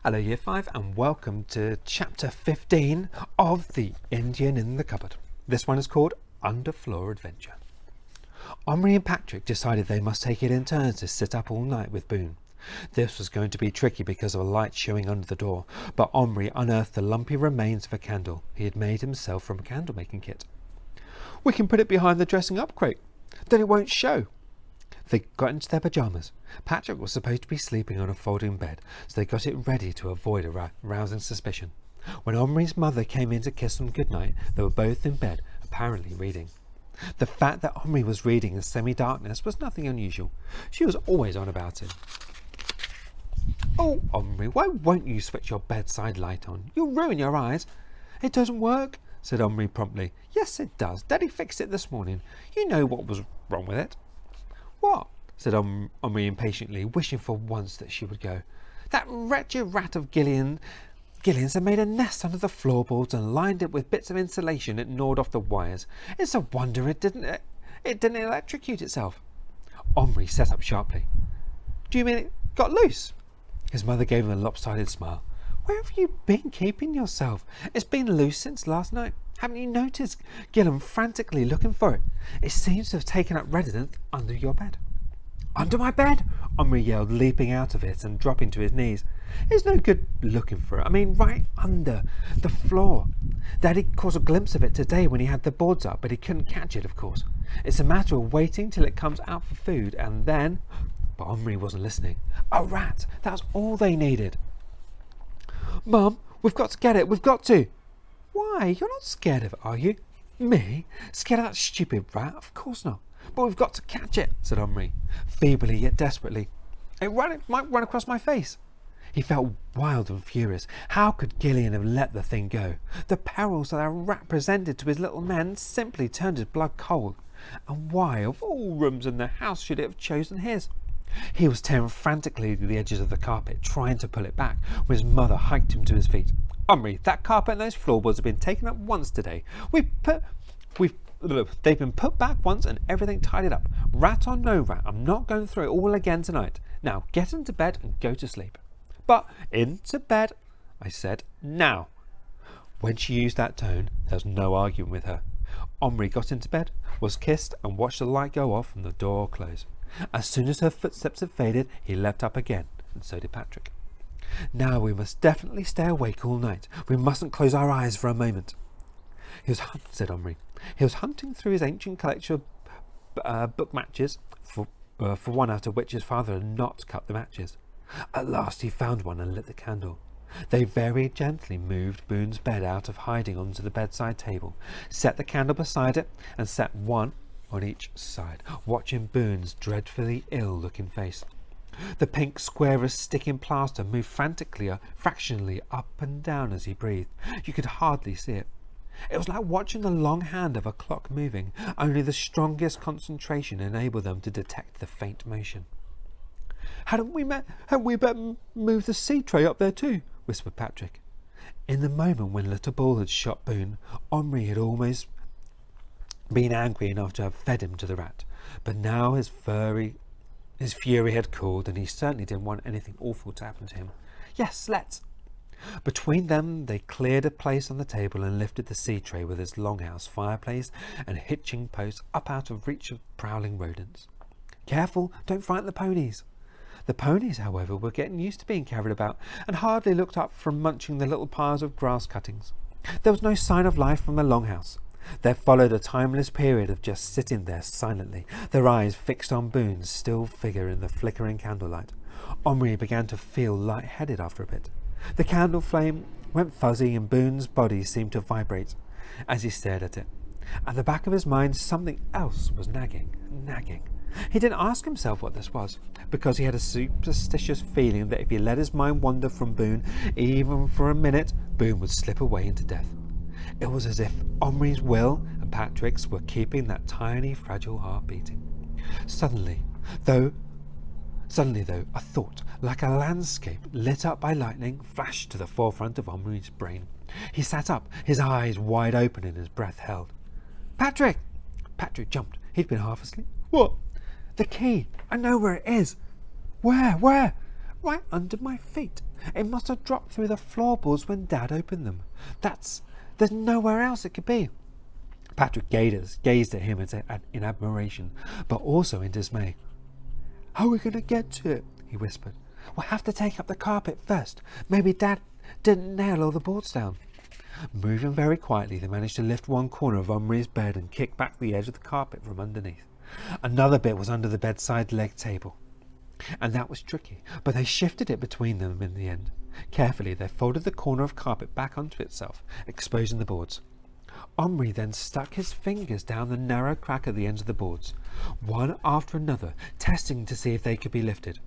Hello Year 5 and welcome to chapter 15 of The Indian in the Cupboard. This one is called Underfloor Adventure. Omri and Patrick decided they must take it in turns to sit up all night with Boone. This was going to be tricky because of a light showing under the door, but Omri unearthed the lumpy remains of a candle he had made himself from a candle making kit. "We can put it behind the dressing up crate, then it won't show." They got into their pyjamas. Patrick was supposed to be sleeping on a folding bed, so they got it ready to avoid arousing suspicion. When Omri's mother came in to kiss them goodnight, they were both in bed, apparently reading. The fact that Omri was reading in semi-darkness was nothing unusual. She was always on about it. "Oh, Omri, why won't you switch your bedside light on? You'll ruin your eyes." "It doesn't work," said Omri promptly. "Yes, it does. Daddy fixed it this morning. You know what was wrong with it." "What?" said Omri impatiently, wishing for once that she would go. "That wretched rat of Gillian's had made a nest under the floorboards and lined it with bits of insulation it gnawed off the wires. It's a wonder it didn't electrocute itself." Omri sat up sharply. "Do you mean it got loose?" His mother gave him a lopsided smile. "Where have you been keeping yourself? It's been loose since last night. Haven't you noticed Gillian frantically looking for it? It seems to have taken up residence under your bed." "Under my bed?" Omri yelled, leaping out of it and dropping to his knees. "It's no good looking for it. I mean, right under the floor. Daddy caught a glimpse of it today when he had the boards up, but he couldn't catch it, of course. It's a matter of waiting till it comes out for food, and then..." But Omri wasn't listening. A rat! That's all they needed. "Mum, we've got to get it. We've got to." "Why? You're not scared of it, are you?" "Me? Scared of that stupid rat? Of course not. But we've got to catch it," said Omri, feebly yet desperately. It might run across my face." He felt wild and furious. How could Gillian have let the thing go? The perils that a rat presented to his little men simply turned his blood cold. And why, of all rooms in the house, should it have chosen his? He was tearing frantically at the edges of the carpet, trying to pull it back, when his mother hiked him to his feet. "Omri, that carpet and those floorboards have been taken up once today. They've been put back once and everything tidied up. Rat or no rat, I'm not going through it all again tonight. Now get into bed and go to sleep." "But into bed," I said, "now." When she used that tone, there was no arguing with her. Omri got into bed, was kissed, and watched the light go off and the door close. As soon as her footsteps had faded, he leapt up again, and so did Patrick. "Now we must definitely stay awake all night. We mustn't close our eyes for a moment." Said Omri. He was hunting through his ancient collection of book matches for one out of which his father had not cut the matches. At last he found one and lit the candle. They very gently moved Boone's bed out of hiding onto the bedside table, set the candle beside it, and set one on each side, watching Boone's dreadfully ill-looking face. The pink square of sticking plaster moved fractionally up and down as he breathed. You could hardly see it. It was like watching the long hand of a clock moving. Only the strongest concentration enabled them to detect the faint motion. Hadn't we better move the seed tray up there too?" whispered Patrick. In the moment when Little Bull had shot Boone, Omri had almost been angry enough to have fed him to the rat, but now his fury had cooled, and he certainly didn't want anything awful to happen to him. "Yes, let's." Between them they cleared a place on the table and lifted the seed tray with its longhouse fireplace and hitching post up out of reach of prowling rodents. "Careful, don't frighten the ponies." The ponies, however, were getting used to being carried about and hardly looked up from munching the little piles of grass cuttings. There was no sign of life from the longhouse. There followed a timeless period of just sitting there silently, their eyes fixed on Boone's still figure in the flickering candlelight. Omri began to feel light-headed after a bit. The candle flame went fuzzy and Boone's body seemed to vibrate as he stared at it. At the back of his mind, something else was nagging. He didn't ask himself what this was, because he had a superstitious feeling that if he let his mind wander from Boone, even for a minute, Boone would slip away into death. It was as if Omri's will and Patrick's were keeping that tiny, fragile heart beating. Suddenly, though, a thought, like a landscape lit up by lightning, flashed to the forefront of Omri's brain. He sat up, his eyes wide open and his breath held. "Patrick!" Patrick jumped. He'd been half asleep. "What?" "The key. I know where it is." "Where?" right under my feet. It must have dropped through the floorboards when Dad opened them. There's nowhere else it could be. Patrick gazed at him in admiration, but also in dismay. How are we going to get to it? He whispered. We'll have to take up the carpet first. Maybe Dad didn't nail all the boards down. Moving very quietly, they managed to lift one corner of Omri's bed and kick back the edge of the carpet from underneath. Another bit was under the bedside leg table, and that was tricky, but they shifted it between them in the end. Carefully, they folded the corner of carpet back onto itself, exposing the boards. Omri then stuck his fingers down the narrow crack at the ends of the boards, one after another, testing to see if they could be lifted.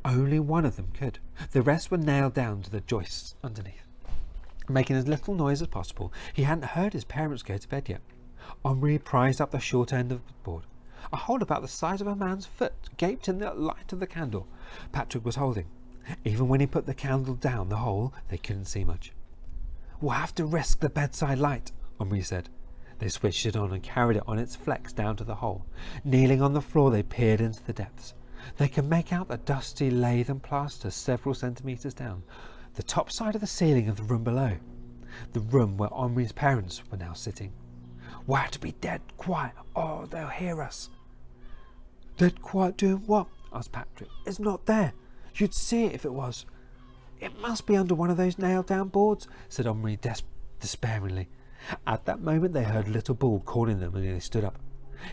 Only one of them could. The rest were nailed down to the joists underneath. Making as little noise as possible, he hadn't heard his parents go to bed yet. Omri prized up the short end of the board. A hole about the size of a man's foot gaped in the light of the candle Patrick was holding. Even when he put the candle down the hole, they couldn't see much. We'll have to risk the bedside light, Omri said. They switched it on and carried it on its flex down to the hole. Kneeling on the floor, they peered into the depths. They could make out the dusty lath and plaster several centimetres down, the top side of the ceiling of the room below, the room where Omri's parents were now sitting. We'll have to be dead quiet, or they'll hear us. Dead quiet doing what? Asked Patrick. It's not there. You'd see it if it was. It must be under one of those nailed down boards, said Omri despairingly. At that moment they heard Little Bull calling them, and they stood up.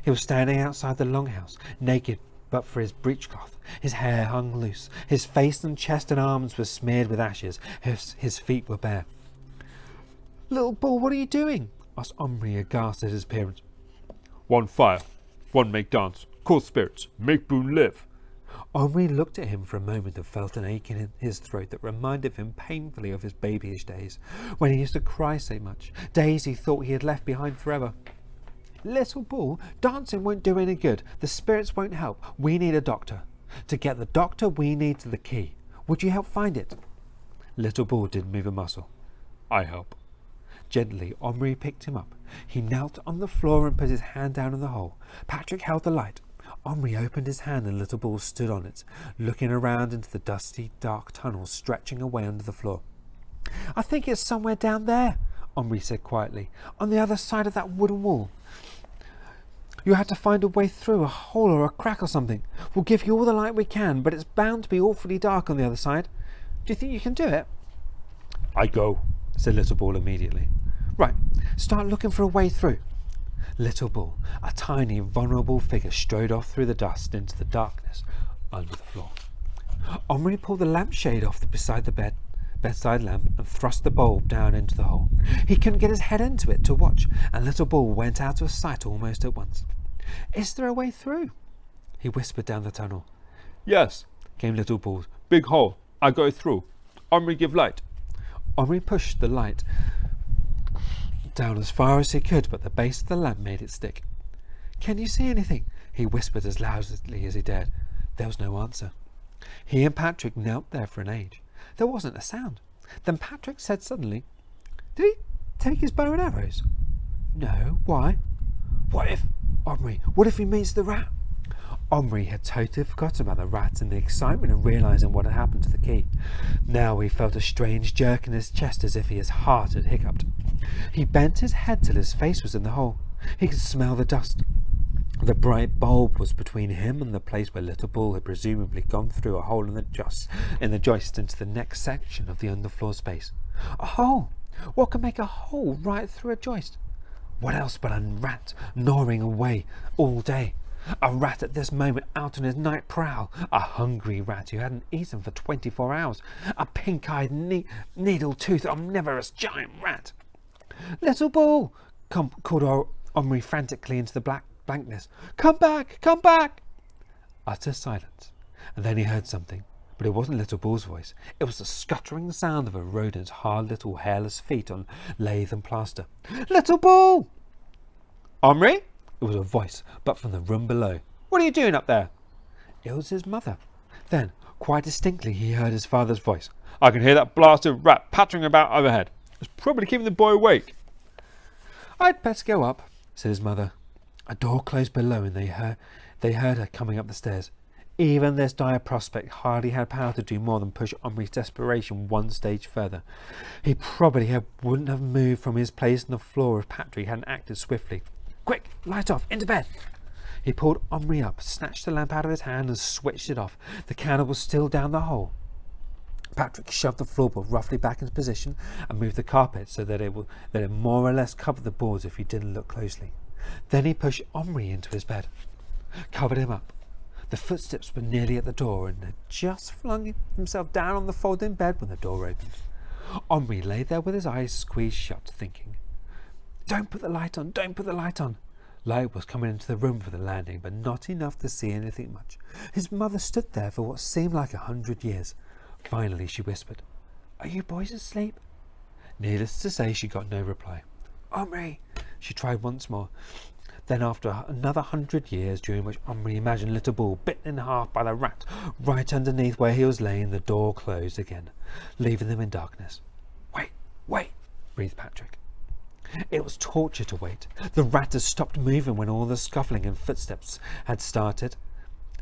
He was standing outside the longhouse, naked but for his breechcloth. His hair hung loose. His face and chest and arms were smeared with ashes. His feet were bare. Little Bull, what are you doing? Asked Omri, aghast at his appearance. One fire, one make dance, call spirits, make Boone live. Omri looked at him for a moment and felt an ache in his throat that reminded him painfully of his babyish days, when he used to cry so much, days he thought he had left behind forever. Little Bull, dancing won't do any good. The spirits won't help. We need a doctor. To get the doctor, we need the key. Would you help find it? Little Bull didn't move a muscle. I help. Gently, Omri picked him up. He knelt on the floor and put his hand down in the hole. Patrick held the light. Omri opened his hand and Little Bull stood on it, looking around into the dusty, dark tunnel stretching away under the floor. I think it's somewhere down there, Omri said quietly, on the other side of that wooden wall. You have to find a way through, a hole or a crack or something. We'll give you all the light we can, but it's bound to be awfully dark on the other side. Do you think you can do it? I go, said Little Bull immediately. Right, start looking for a way through. Little Bull, a tiny, vulnerable figure, strode off through the dust into the darkness under the floor. Omri pulled the lampshade off beside the bedside lamp and thrust the bulb down into the hole. He couldn't get his head into it to watch, and Little Bull went out of sight almost at once. Is there a way through? He whispered down the tunnel. Yes, came Little Bull's. Big hole. I go through. Omri give light. Omri pushed the light down as far as he could, but the base of the lamp made it stick. Can you see anything? He whispered as loudly as he dared. There was no answer. He and Patrick knelt there for an age. There wasn't a sound. Then Patrick said suddenly, Did he take his bow and arrows? No. Why? What if he meets the rat? Omri had totally forgotten about the rat in the excitement of realising what had happened to the key. Now he felt a strange jerk in his chest as if his heart had hiccuped. He bent his head till his face was in the hole. He could smell the dust. The bright bulb was between him and the place where Little Bull had presumably gone through a hole in the joist into the next section of the underfloor space. A hole! What could make a hole right through a joist? What else but a rat gnawing away all day? A rat at this moment out on his night prowl. A hungry rat who hadn't eaten for 24 hours. A pink-eyed, needle-toothed, omnivorous giant rat. Little Bull! Called Omri frantically into the blankness. Come back! Come back! Utter silence. And then he heard something. But it wasn't Little Bull's voice. It was the scuttering sound of a rodent's hard little hairless feet on lathe and plaster. Little Bull! Omri? It was a voice, but from the room below. What are you doing up there? It was his mother. Then, quite distinctly, he heard his father's voice. I can hear that blasted rat pattering about overhead. It's probably keeping the boy awake. I'd better go up, said his mother. A door closed below, and they heard her coming up the stairs. Even this dire prospect hardly had power to do more than push Omri's desperation one stage further. He probably wouldn't have moved from his place on the floor if Patrick hadn't acted swiftly. Quick, light off, into bed! He pulled Omri up, snatched the lamp out of his hand and switched it off. The candle was still down the hole. Patrick shoved the floorboard roughly back into position and moved the carpet so that it more or less covered the boards if he didn't look closely. Then he pushed Omri into his bed, covered him up. The footsteps were nearly at the door and had just flung himself down on the folding bed when the door opened. Omri lay there with his eyes squeezed shut, thinking. Don't put the light on, don't put the light on. Light was coming into the room for the landing, but not enough to see anything much. His mother stood there for what seemed like 100 years. Finally she whispered, Are you boys asleep? Needless to say, she got no reply. Omri! She tried once more. Then after another 100 years, during which Omri imagined little Bull bitten in half by the rat right underneath where he was laying, the door closed again, leaving them in darkness. Wait, wait, breathed Patrick. It was torture to wait. The rat had stopped moving when all the scuffling and footsteps had started.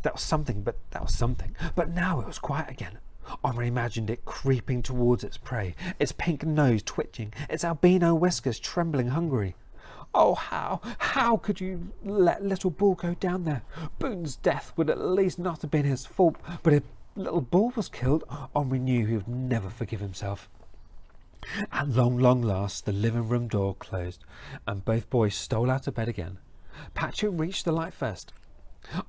That was something. But now it was quiet again. Omri imagined it creeping towards its prey, its pink nose twitching, its albino whiskers trembling hungrily. Oh, how could you let little Bull go down there? Boone's death would at least not have been his fault, but if little Bull was killed, Omri knew he would never forgive himself. At long last, the living room door closed, and both boys stole out of bed again. Patrick reached the light first.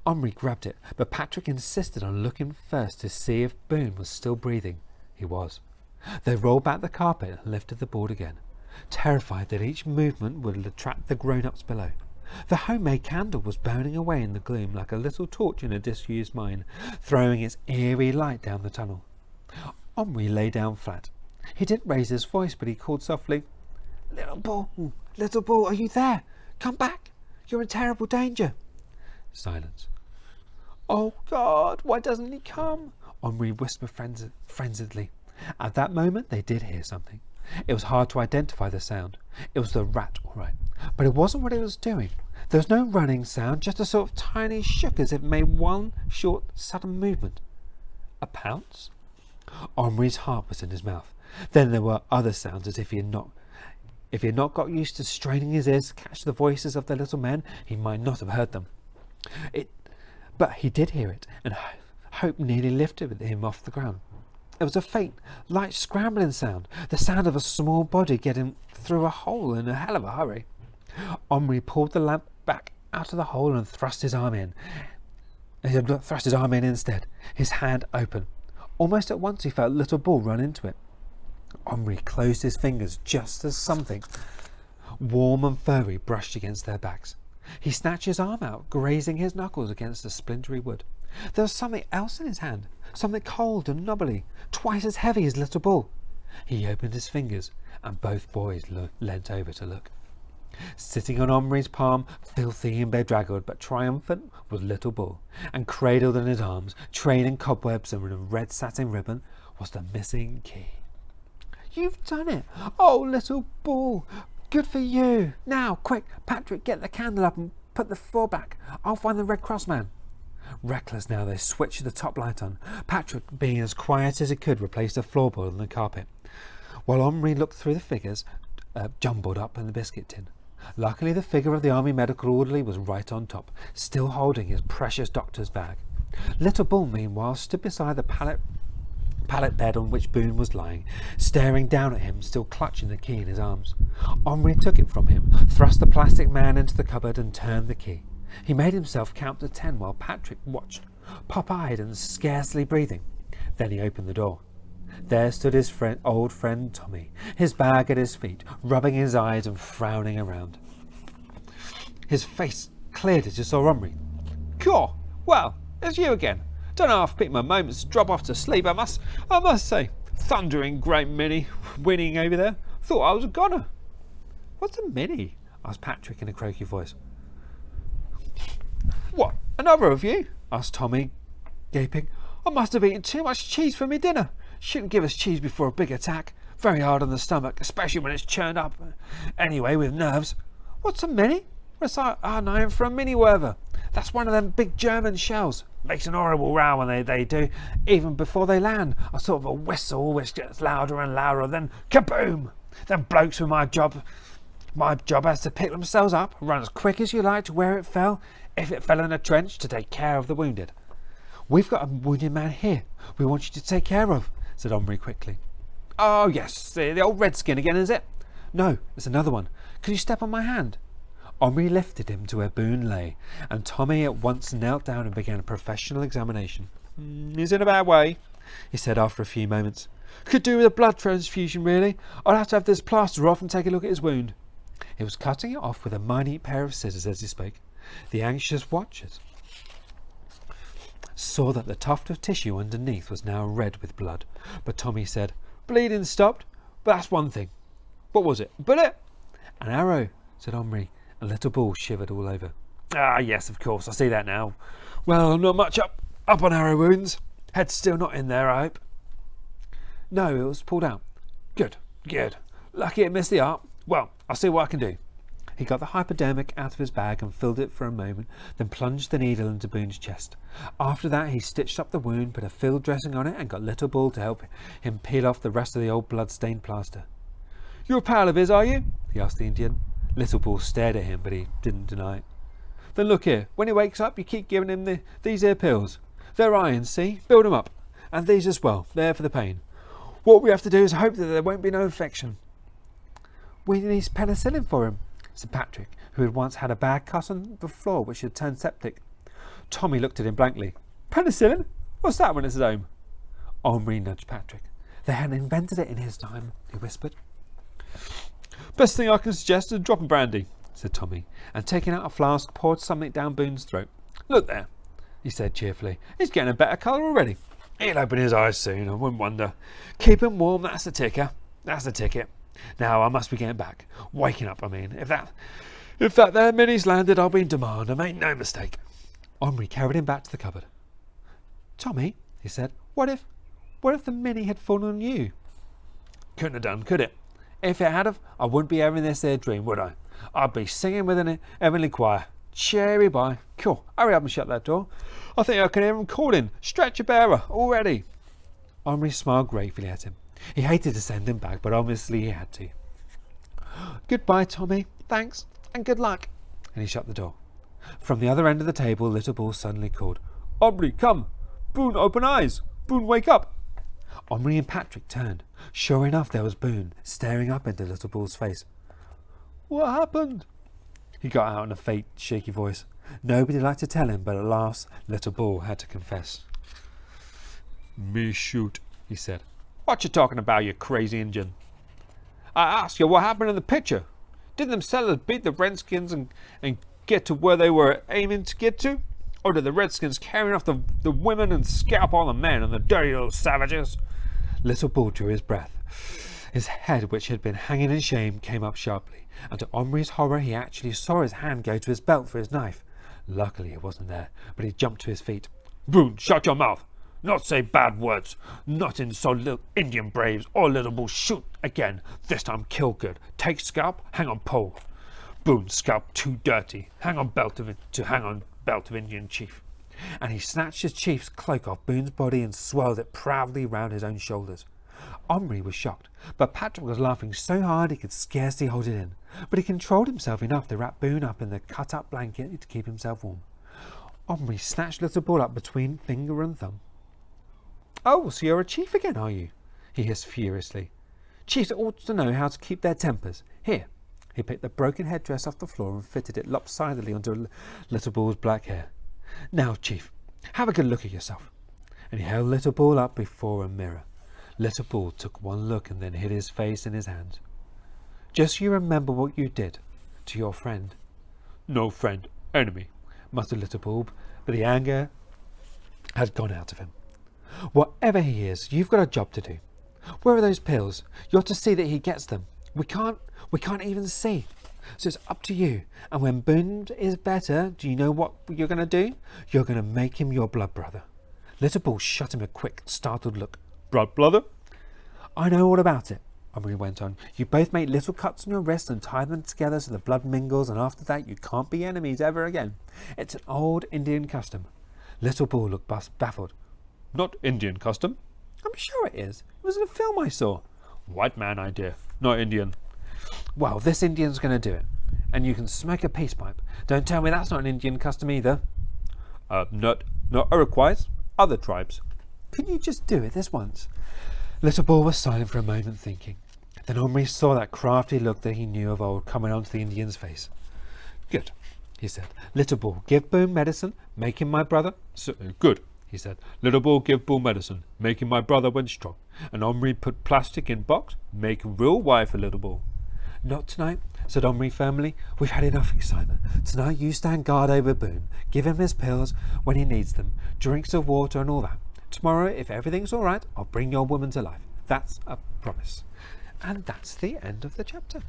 Omri grabbed it, but Patrick insisted on looking first to see if Boone was still breathing. He was. They rolled back the carpet and lifted the board again, terrified that each movement would attract the grown-ups below. The homemade candle was burning away in the gloom like a little torch in a disused mine, throwing its eerie light down the tunnel. Omri lay down flat. He didn't raise his voice, but he called softly, Little Bull, are you there? Come back. You're in terrible danger. Silence. Oh, God, why doesn't he come? Omri whispered frenziedly. At that moment, they did hear something. It was hard to identify the sound. It was the rat, all right. But it wasn't what it was doing. There was no running sound, just a sort of tiny shook as if it made one short, sudden movement. A pounce? Omri's heart was in his mouth. Then there were other sounds, as if he had not got used to straining his ears to catch the voices of the little men, he might not have heard them. But he did hear it, and hope nearly lifted him off the ground. It was a faint, light scrambling sound, the sound of a small body getting through a hole in a hell of a hurry. Omri pulled the lamp back out of the hole and thrust his arm in. Instead, his hand open. Almost at once he felt little Bull run into it. Omri closed his fingers just as something warm and furry brushed against their backs. He snatched his arm out, grazing his knuckles against the splintery wood. There was something else in his hand, something cold and knobbly, twice as heavy as little Bull. He opened his fingers, and both boys leant over to look. Sitting on Omri's palm, filthy and bedraggled but triumphant, was little Bull, and cradled in his arms, trained in cobwebs and with a red satin ribbon, was the missing key. You've done it! Oh, little Bull! Good for you! Now, quick, Patrick, get the candle up and put the floor back. I'll find the Red Cross man. Reckless now, they switched the top light on. Patrick, being as quiet as he could, replaced the floorboard on the carpet, while Omri looked through the figures jumbled up in the biscuit tin. Luckily, the figure of the army medical orderly was right on top, still holding his precious doctor's bag. Little Bull, meanwhile, stood beside the pallet bed on which Boone was lying, staring down at him, still clutching the key in his arms. Omri took it from him, thrust the plastic man into the cupboard and turned the key. He made himself count to 10 while Patrick watched, pop-eyed and scarcely breathing. Then he opened the door. There stood his old friend Tommy, his bag at his feet, rubbing his eyes and frowning around. His face cleared as he saw Omri. Cool. Well, it's you again. Don't know if I picked my moments to drop off to sleep, I must say. Thundering great Minnie winning over there. Thought I was a goner. What's a Minnie? Asked Patrick in a croaky voice. What, another of you? Asked Tommy, gaping. I must have eaten too much cheese for me dinner. Shouldn't give us cheese before a big attack. Very hard on the stomach, especially when it's churned up. Anyway, with nerves. What's a Minnie? It's our name for a mini werver. That's one of them big German shells. Makes an horrible row when they do. Even before they land, a sort of a whistle which gets louder and louder, then kaboom! Then blokes with my job has to pick themselves up, run as quick as you like to where it fell, if it fell in a trench, to take care of the wounded. We've got a wounded man here we want you to take care of, said Omri quickly. Oh yes, the old redskin again, is it? No, it's another one. Could you step on my hand? Omri lifted him to where Boone lay, and Tommy at once knelt down and began a professional examination. He's in a bad way, he said after a few moments. Could do with a blood transfusion, really. I'll have to have this plaster off and take a look at his wound. He was cutting it off with a minute pair of scissors as he spoke. The anxious watchers saw that the tuft of tissue underneath was now red with blood, but Tommy said, Bleeding stopped, but that's one thing. What was it? A bullet? An arrow, said Omri, and Little Bull shivered all over. Ah, yes, of course, I see that now. Well, I'm not much up on arrow wounds. Head's still not in there, I hope. No, it was pulled out. Good. Lucky it missed the arm. Well, I'll see what I can do. He got the hypodermic out of his bag and filled it for a moment, then plunged the needle into Boone's chest. After that, he stitched up the wound, put a field dressing on it, and got Little Bull to help him peel off the rest of the old blood-stained plaster. You're a pal of his, are you? He asked the Indian. Little Bull stared at him, but he didn't deny it. Then look here, when he wakes up, you keep giving him these here pills. They're iron, see? Build 'em up. And these as well, they're for the pain. What we have to do is hope that there won't be no infection. We need penicillin for him, said Patrick, who had once had a bad cut on the floor which had turned septic. Tommy looked at him blankly. Penicillin? What's that when it's at home? Omri nudged Patrick. They hadn't invented it in his time, he whispered. Best thing I can suggest is a drop of brandy, said Tommy, and taking out a flask poured something down Boone's throat. Look there, he said cheerfully. He's getting a better colour already. He'll open his eyes soon, I wouldn't wonder. Keep him warm, that's the ticker. That's the ticket. Now I must be getting back. Waking up, I mean. If that there Minnie's landed, I'll be in demand, I make no mistake. Omri carried him back to the cupboard. Tommy, he said, what if the Minnie had fallen on you? Couldn't have done, could it? If it had have, I wouldn't be having this there dream, would I? I'd be singing with an heavenly choir. Cherry bye. Cool. Hurry up and shut that door. I think I can hear him calling. Stretcher bearer, already. Omri smiled gratefully at him. He hated to send him back, but obviously he had to. Goodbye, Tommy. Thanks, and good luck. And he shut the door. From the other end of the table, Little Bull suddenly called, Omri, come. Boone, open eyes. Boone, wake up. Omri and Patrick turned. Sure enough, there was Boone, staring up into Little Bull's face. What happened? He got out in a faint, shaky voice. Nobody liked to tell him, but at last Little Bull had to confess. Me shoot, he said. What you talking about, you crazy Injun? I asked you what happened in the picture. Didn't them sellers beat the Redskins and get to where they were aiming to get to? Or did the Redskins carry off the women and scalp all the men and the dirty little savages? Little Bull drew his breath. His head, which had been hanging in shame, came up sharply, and to Omri's horror he actually saw his hand go to his belt for his knife. Luckily it wasn't there, but he jumped to his feet. Boone, shut your mouth! Not say bad words! Not insult little Indian braves, or Little Bull shoot again. This time kill good. Take scalp, hang on pole. Boone, scalp too dirty. Hang on belt of Indian chief. And he snatched his chief's cloak off Boone's body and swirled it proudly round his own shoulders. Omri was shocked, but Patrick was laughing so hard he could scarcely hold it in. But he controlled himself enough to wrap Boone up in the cut-up blanket to keep himself warm. Omri snatched Little Bull up between finger and thumb. Oh, so you're a chief again, are you? He hissed furiously. Chiefs ought to know how to keep their tempers. Here. He picked the broken headdress off the floor and fitted it lopsidedly onto Little Bull's black hair. Now, Chief, have a good look at yourself. And he held Little Bull up before a mirror. Little Bull took one look and then hid his face in his hands. Just so you remember what you did to your friend. No friend, enemy, muttered Little Bull, but the anger had gone out of him. Whatever he is, you've got a job to do. Where are those pills? You're to see that he gets them. We can't even see. So it's up to you. And when Boone is better, do you know what you're going to do? You're going to make him your blood brother. Little Bull shot him a quick, startled look. Blood brother? I know all about it, Omri went on. You both make little cuts on your wrists and tie them together so the blood mingles, and after that you can't be enemies ever again. It's an old Indian custom. Little Bull looked baffled. Not Indian custom? I'm sure it is. It was in a film I saw. White man idea, not Indian. Well, this Indian's going to do it. And you can smoke a peace pipe. Don't tell me that's not an Indian custom either. Not Iroquois, other tribes. Can you just do it this once? Little Bull was silent for a moment, thinking. Then Omri saw that crafty look that he knew of old coming onto the Indian's face. Good, he said. Little Bull, give Boone medicine, make him my brother. Good, he said. Little Bull, give Bull medicine, make him my brother when strong. And Omri put plastic in box, make real wife for Little Bull. Not tonight, said Omri firmly. We've had enough excitement. Tonight you stand guard over Boone. Give him his pills when he needs them, drinks of water and all that. Tomorrow, if everything's all right, I'll bring your woman to life. That's a promise. And that's the end of the chapter.